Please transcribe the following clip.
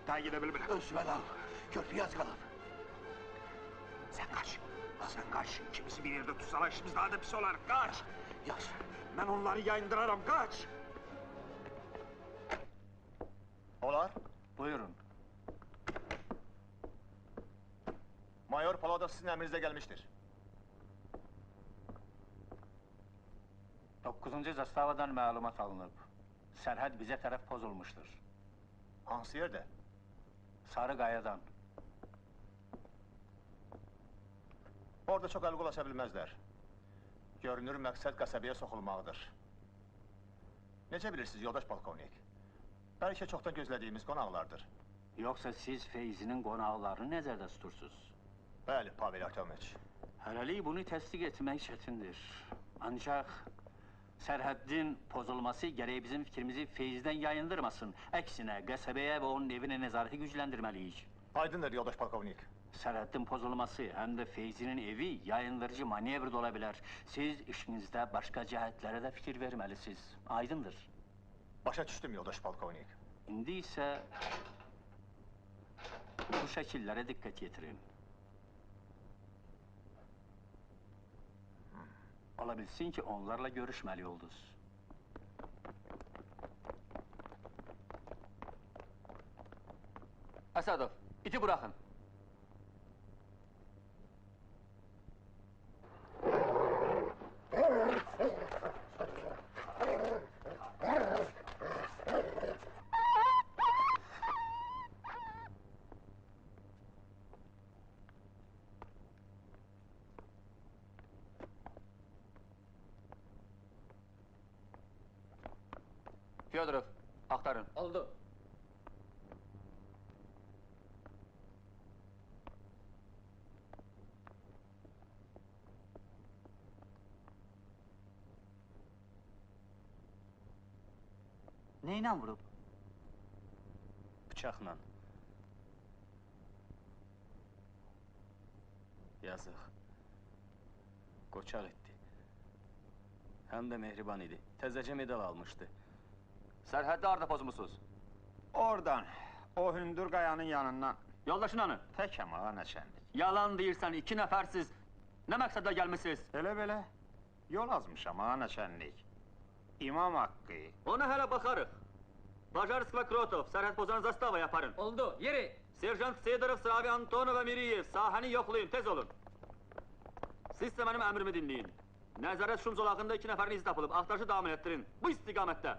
daha gedə bilmirəm. Özümən al, körpü yaz qalıb. Sən qaç, sən qaç. İkimizi bir yerdə tutsalar işimiz daha da pis olar, qaç. Yaz. Mən onları yayındıraram, qaç. Olar. Buyurun. Mayor Paladov sizin əmrinizdə gəlmişdir. 9-cu zastavadan məlumat alınıb. Sərhəd bizə tərəf pozulmuşdur. Hansı yerdə? Sarı qayadan. Orada çox əl-qol aça bilməzlər. Görünür, məqsəd qəsəbəyə soxulmaqdır. Necə bilirsiniz, yoldaş polkovnik? Bəlkə çoxdan gözlədiyimiz qonaqlardır. Yoxsa siz Feyzinin qonaqlarını nəzərdə tutursunuz? Bəli, Pavel Artemoviç. Hələlik bunu təsdiq etmək çətindir. Ancaq sərhəddin pozulması gərək bizim fikrimizi Feyzdən yayındırmasın. Əksinə, qəsəbəyə və onun evinə nəzarəti gücləndirməliyik. Aydındır, yoldaş polkovnik. Sərhəddin pozulması, həm də Feyzinin evi yayındırıcı manevr da ola bilər. Siz işinizdə başqa cəhətlərə də fikir verməlisiniz. Aydındır. Başa düşdüm, yoldaş polkovnik. İndi isə bu şəkillərə diqqət yetirin. Ola bilsin ki, onlarla görüşməli oldunuz. Asadov, iti bırakın. Fyodorov, aktarın. Oldu. Neyle vurup? Bıçaqla. Yazıq. Qoçaq etdi. Həm də mehriban idi. Təzəcə medal almışdı. Sərhəddə harda pozmusunuz? Oradan, o hündür qayanın yanından. Yoldaşın hanı? Təkəm ağa nəçənlik. Yalan deyirsən, 2 nəfərsiz. Nə məqsədlə gəlmişsiniz? Belə, yol azmışam ağa nəçənlik. İmam haqqı. Ona hələ baxarıq. Bajarsk və Krotov, sərhəd pozan zastava yaparın. Oldu, yeri. Serjant Sedorov, Slavi Antonov və Miriyev, sahəni yoxlayın, tez olun. Siz də mənim əmrimi dinləyin. Nəzarət şum zolağında 2 nəfərin izi tapılıb, axtarışı davam etdirin. Bu istiqamətdə.